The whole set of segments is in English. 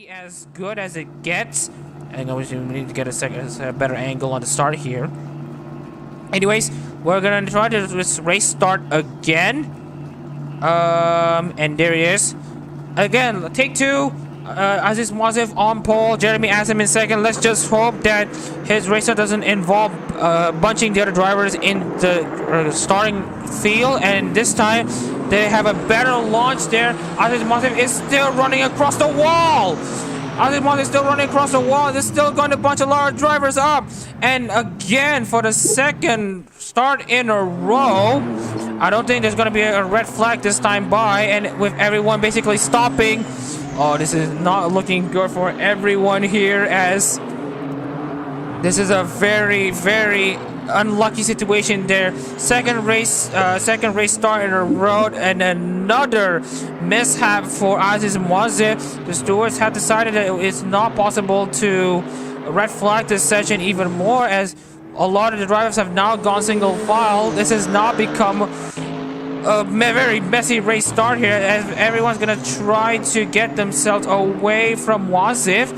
be as good as it gets. I think we need to get a better angle on the start here. Anyways, we're gonna try to just race start again. And there he is. Again, take two. Aziz Muazif on pole, Jeremy Asim in second. Let's just hope that his race start doesn't involve bunching the other drivers in the starting field. And this time, they have a better launch there. Aziz Muazif is still running across the wall. Aziz Muazif is still running across the wall. They're still going to bunch a lot of drivers up. And again, for the second start in a row, I don't think there's going to be a red flag this time by. And with everyone basically stopping. Oh, this is not looking good for everyone here, as this is a very, very unlucky situation there. Second race start in a row, and another mishap for Aziz Muazif. The stewards have decided that it's not possible to red flag this session even more, as a lot of the drivers have now gone single file. This has now become a very messy race start here, as everyone's gonna try to get themselves away from Muazif,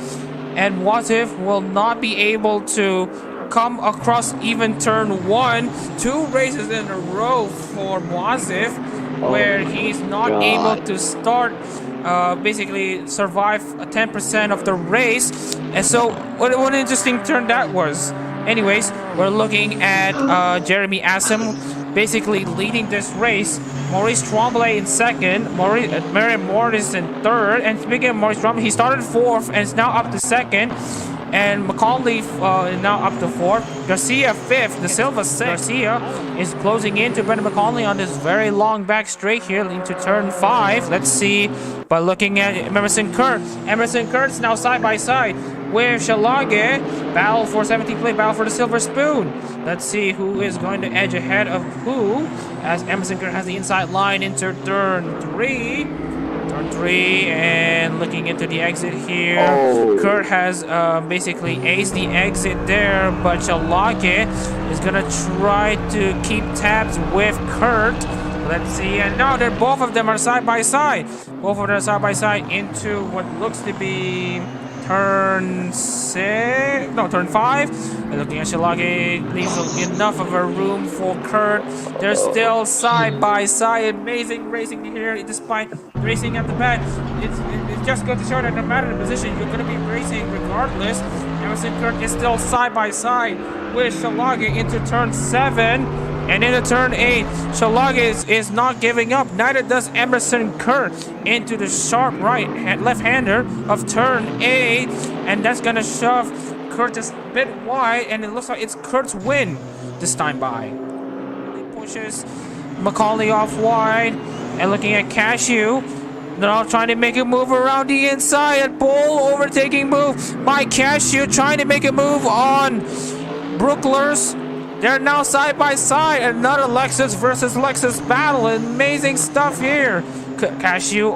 and Muazif will not be able to come across even turn one. Two races in a row for Muazif where he's not able to start, basically survive 10% of the race. And so what an interesting turn that was. Anyways, we're looking at Jeremy Asim basically leading this race. Maurice Tremblay in second, Marion Morris in third, and speaking of Maurice Tremblay, he started fourth and is now up to second, and McCauley is now up to fourth, Garcia fifth, De Silva sixth. Garcia is closing in to Brendan McCauley on this very long back straight here into turn 5. Let's see by looking at Emerson Kurt. Emerson Kurt's now side by side with Shalage. Battle for 17th place, battle for the silver spoon. Let's see who is going to edge ahead of who, as Emerson Kurt has the inside line into turn 3. Turn 3, and looking into the exit here. Kurt has basically aced the exit there, but Shalage is gonna try to keep tabs with Kurt. Let's see, and now they're both of them are side by side. Both of them are side by side into what looks to be turn 5. And looking at Shalage, leaves enough of a room for Kurt. They're still side by side. Amazing racing here, despite racing at the back. It's just going to show that no matter the position, you're going to be racing regardless. Emerson Kurt is still side by side with Shalage into turn 7. And into turn 8, Shalage is not giving up. Neither does Emerson Kurt into the sharp left-hander of turn 8. And that's going to shove Kurt just a bit wide. And it looks like it's Kurt's win this time by. He pushes McCauley off wide. And looking at Cashew. Now trying to make a move around the inside. And pole overtaking move by Cashew. Trying to make a move on Brooklers. They're now side by side. Another Lexus versus Lexus battle. Amazing stuff here. Cashew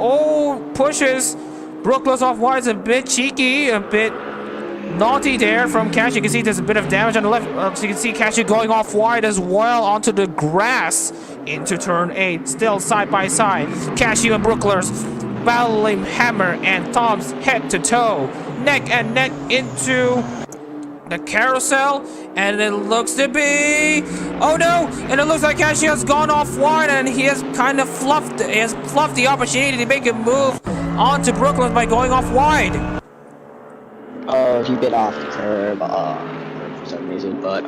pushes Brookless off wide. It's a bit cheeky, a bit naughty there from Cashew. You can see there's a bit of damage on the left. So you can see Cashew going off wide as well onto the grass into turn 8. Still side by side. Cashew and Brooklers battling hammer and Tom's head to toe. Neck and neck into the carousel, and it looks to be, oh no, and it looks like Cashew has gone off wide, and he has kind of fluffed the opportunity to make a move onto Brooklyn by going off wide. Oh, he bit off the curb for some reason, but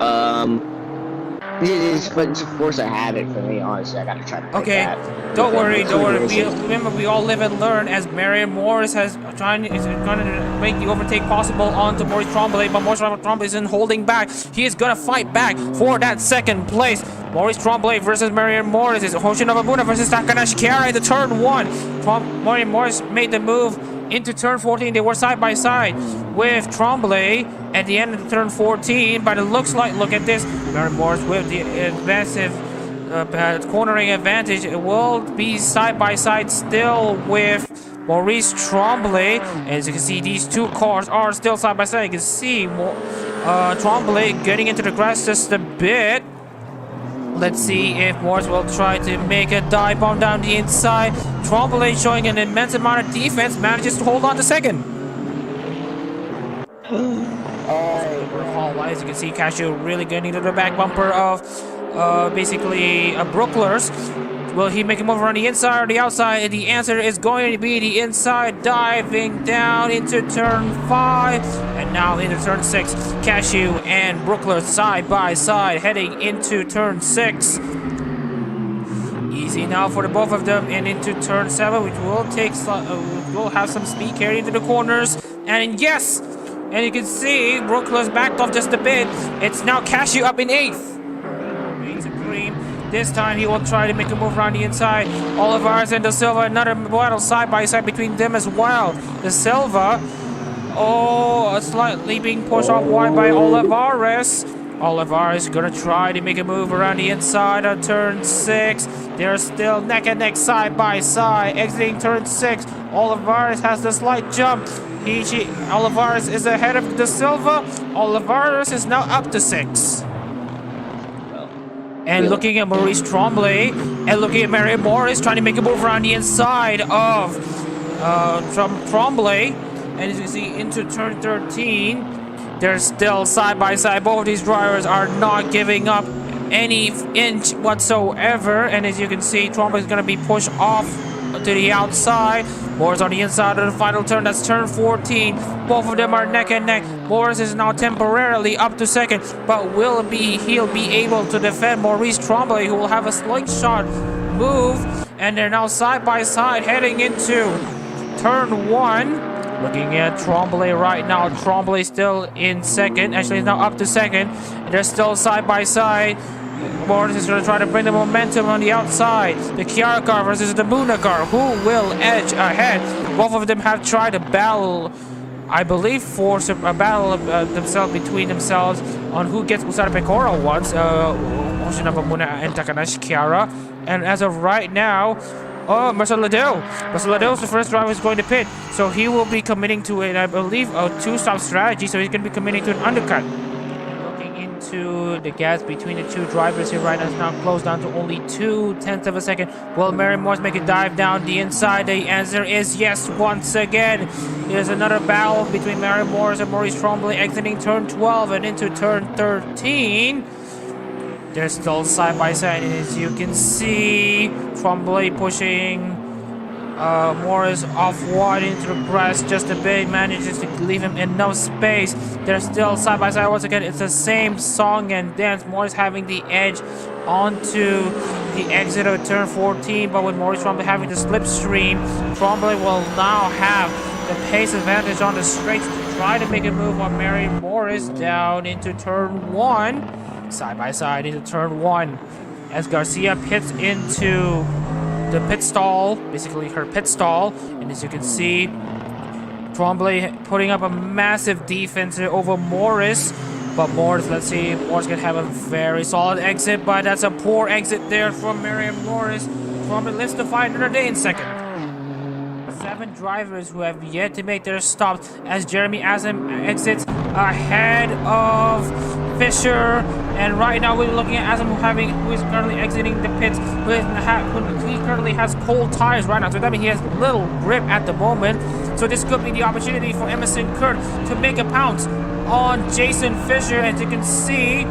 it's a force of habit for me, honestly. I gotta try to pick that. Don't worry. Remember, we all live and learn, as Marion Morris is going to make the overtake possible onto Maurice Tremblay, but Maurice Tremblay isn't holding back. He is going to fight back for that second place. Maurice Tremblay versus Marion Morris is Hoshino Abuna versus Takanashi Kiara at the turn 1. Marion Morris made the move into turn 14. They were side by side with Tremblay at the end of the turn 14, but it looks like, look at this, Marion Morris with the massive cornering advantage. It will be side by side still with Maurice Tremblay. As you can see, these two cars are still side by side. You can see Tremblay getting into the grass just a bit. Let's see if Morris will try to make a dive bomb down the inside. Tremblay showing an immense amount of defense, manages to hold on to second. Alright. Hololive, as you can see, Cashew really getting into the back bumper of basically Brooklers. Will he make a move around the inside or the outside? The answer is going to be the inside, diving down into turn 5 and now into turn 6. Cashew and Brookler side by side heading into turn 6. Easy now for the both of them and into turn 7, which will take will have some speed carry into the corners. And yes, and you can see Brookler's backed off just a bit. It's now Cashew up in 8th. Supreme. This time he will try to make a move around the inside. Olivares and De Silva, another battle side by side between them as well. De Silva, slightly being pushed off wide by Olivares. Olivares gonna try to make a move around the inside of turn 6. They're still neck and neck, side by side, exiting turn 6. Olivares has the slight jump. Olivares is ahead of De Silva. Olivares is now up to 6. And looking at Maurice Tremblay and looking at Mary Morris trying to make a move around the inside of Tremblay. And as you can see, into turn 13, they're still side by side. Both of these drivers are not giving up any inch whatsoever. And as you can see, Tremblay is going to be pushed off to the outside. Morris on the inside of the final turn. That's turn 14. Both of them are neck and neck. Morris is now temporarily up to 2nd, but he'll be able to defend Maurice Tremblay, who will have a slingshot move. And they're now side by side heading into turn 1. Looking at Tremblay right now. Tremblay still in 2nd. Actually, he's now up to 2nd. They're still side by side. Morris is going to try to bring the momentum on the outside. The Kiara car versus the Muna car. Who will edge ahead? Both of them have tried to battle, I believe, force a battle themselves between themselves on who gets Usara Pecora once. Oshinaba Muna and Takanashi Kiara. And as of right now, Marcel Ladell. Marcel Ladell is the first driver who's going to pit. So he will be committing to it, I believe, a 2-stop strategy. So he's going to be committing to an undercut. To the gas between the two drivers here right now is now closed down to only 0.2 of a second. Will Mary Morris make a dive down the inside? The answer is yes once again. There's another battle between Mary Morris and Maurice Tremblay exiting turn 12 and into turn 13. They're still side by side, and as you can see, Tremblay pushing Morris off wide into the grass just a bit, manages to leave him enough space. They're still side by side once again. It's the same song and dance. Morris having the edge onto the exit of turn 14, but with Maurice Tremblay having the slipstream, Tremblay will now have the pace advantage on the straights to try to make a move on Mary Morris down into turn 1, side by side into turn 1, as Garcia pits into the pit stall, basically her pit stall. And as you can see, Tremblay putting up a massive defense over Morris. But Morris, let's see, Morris can have a very solid exit, but that's a poor exit there from Miriam Morris. Tremblay lives to fight another day in 2nd. 7 drivers who have yet to make their stops as Jeremy Azam exits ahead of Fisher. And right now we're looking at Azam who is currently exiting the pits. He currently has cold tires right now, so that means he has little grip at the moment. So this could be the opportunity for Emerson Kurt to make a pounce on Jason Fisher. As you can see,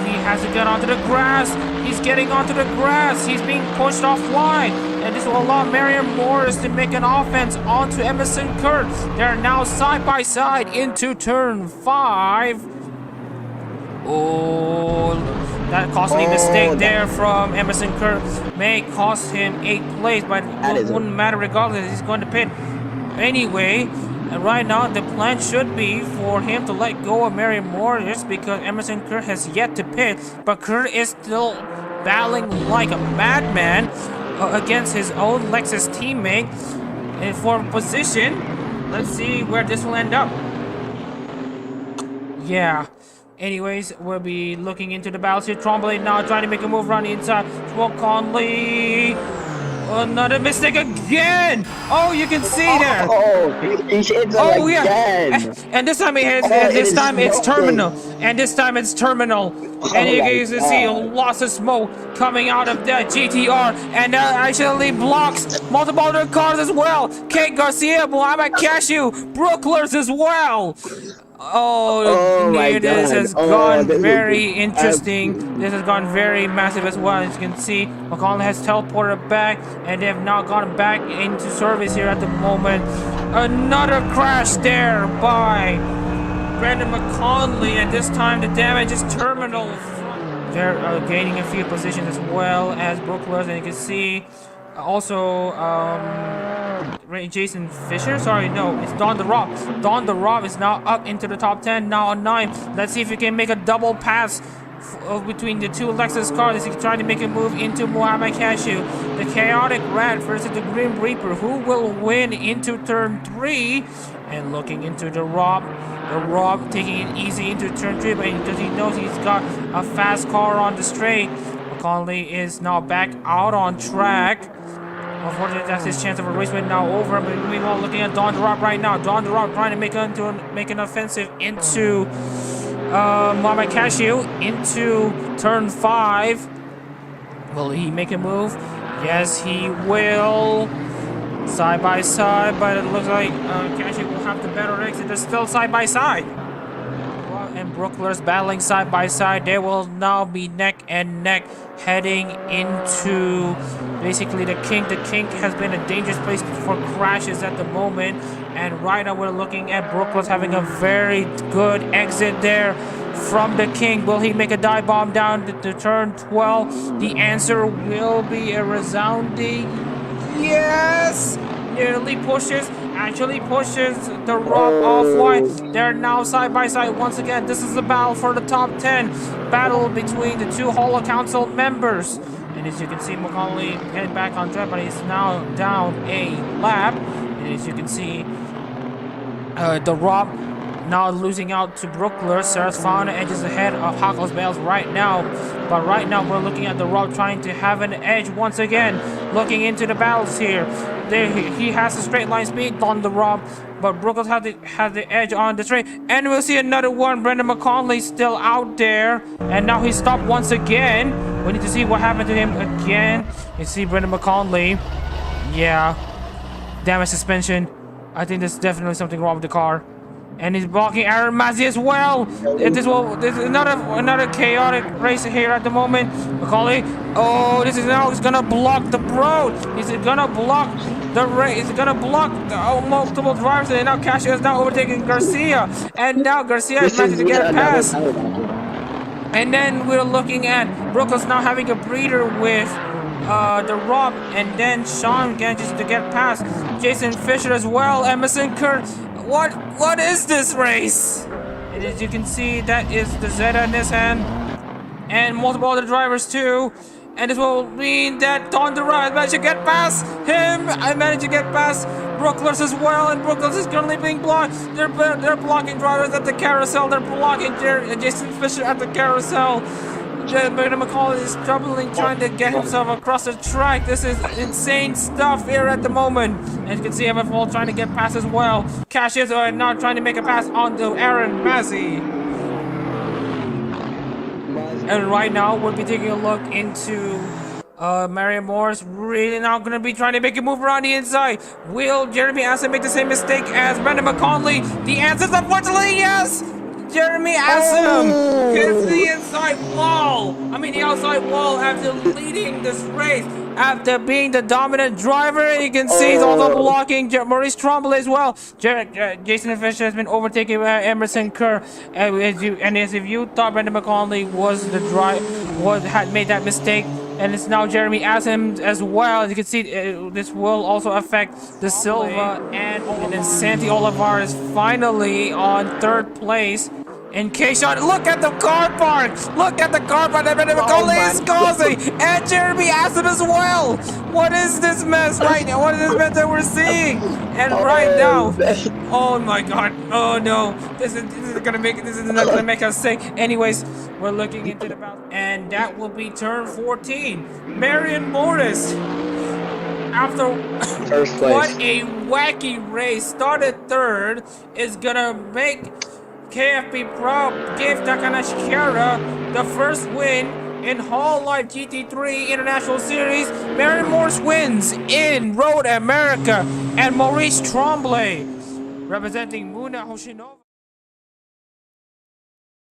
he has to get onto the grass. He's getting onto the grass. He's being pushed off wide. And this will allow Marion Morris to make an offense onto Emerson Kurt. They're now side by side into turn 5. Oh, that costly mistake there from Emerson Kurt may cost him 8th place, but it wouldn't matter regardless. He's going to pit anyway. And right now, the plan should be for him to let go of Mary Morris because Emerson Kurt has yet to pit. But Kurt is still battling like a madman against his own Lexus teammate. And for position, let's see where this will end up. Yeah. Anyways, we'll be looking into the battles here. Tremblay now trying to make a move around the inside. Well, Conley Another mistake again. Oh, you can see there. Oh, he hits it Oh yeah, again. and this time it hits. Oh, This time it's smoking. terminal, and this time it's terminal. And Oh you my guys can see God. lots of smoke coming out of that GT-R, and that actually blocks multiple other cars as well. Kate Garcia, Muhammad Cashew, Brooklers as well. Oh, my this God. has Oh, gone this is very interesting. This has gone very massive as well. As you can see, McConnell has teleported back, and they have now gone back into service here at the moment. Another crash there by Brandon McConley, and this time the damage is terminal. They're gaining a few positions as well as Brooklers, and you can see also Jason Fisher. Sorry, no, it's Don the Rob. Don the Rob is now up into the top 10, now on 9. Let's see if he can make a double pass between the two Lexus cars as he tries to make a move into Muhammad Cashew. The Chaotic Rat versus the Grim Reaper. Who will win into turn 3? And looking into the Rob. The Rob taking it easy into turn 3, but because he knows he's got a fast car on the straight. McConley is now back out on track. Unfortunately, that's his chance of a race win now over. But meanwhile, looking at Don Rob right now. Don Rob trying to make an offensive into Muhammad Cashew into turn 5. Will he make a move? Yes, he will. Side by side, but it looks like Cashew will have the better exit. They're still side by side. And Brooklers battling side by side. They will now be neck and neck heading into basically the kink. The kink has been a dangerous place for crashes at the moment. And right now we're looking at Brooklers having a very good exit there from the king. Will he make a dive bomb down to turn 12? The answer will be a resounding yes! Nearly actually pushes the Rob off wide. They're now side by side once again. This is the battle for the top 10. Battle between the two Holo Council members. And as you can see, McConley heading back on track, but he's now down a lap. And as you can see, the Rob now losing out to Brookler. Sarah's Fauna edges ahead of Hackles Bales right now. But right now we're looking at the Rob trying to have an edge once again. Looking into the battles here. There he has a straight line speed on the Rob. But Brookles has the edge on the straight. And we'll see another one. Brendan McConley still out there. And now he stopped once again. We need to see what happened to him again. You see Brendan McConley. Yeah. Damage suspension. I think there's definitely something wrong with the car. And he's blocking Aaron Mazzi as well. This is another chaotic race here at the moment. McCauley, oh, this is now he's gonna block the road. He's gonna block the race. He's gonna block multiple drivers. And now Cashew is now overtaking Garcia. And now Garcia is managing to get past. And then we're looking at Brooklyn's now having a breather with the Rob, and then Sean manages to get past Jason Fisher as well. Emerson Kurt. What is this race? And as you can see, that is the Zeta Nissan and multiple other drivers too. And this will mean that Don Durant managed to get past him. I managed to get past Brooklers as well, and Brooklers is currently being blocked. They're blocking drivers at the carousel. They're blocking Jason Fisher at the carousel. Brandon McCall is struggling trying to get himself across the track. This is insane stuff here at the moment. As you can see, MFL trying to get past as well. Cassius are now trying to make a pass onto Aaron Massey. And right now, we'll be taking a look into Marion Morris really now going to be trying to make a move around the inside. Will Jeremy Assen make the same mistake as Brandon McConley? The answer is unfortunately yes! Jeremy Assam hits the inside wall. The outside wall after leading this race. After being the dominant driver, you can see he's also blocking Maurice Trumbull as well. Jason Fisher has been overtaken by Emerson Kerr. And as if you thought Brendan McConley was the had made that mistake, and it's now Jeremy Assam as well. As you can see, this will also affect the Silva, and then Santi Olivar is finally on third place. In K-Shot, look at the car park! Look at the car park that Brendan McConley is causing! And Jeremy Assam as well! What is this mess right now? What is this mess that we're seeing? And right now, oh my god, oh no, this is not gonna make us sick. Anyways, we're looking into the battle, and that will be turn 14. Marion Morris after First what place. a wacky race, started third, is gonna make KFP Pro give Takanashikara the first win in Hololive GT3 International Series. Mary Morse wins in Road America, and Maurice Tremblay representing Muna Hoshinova.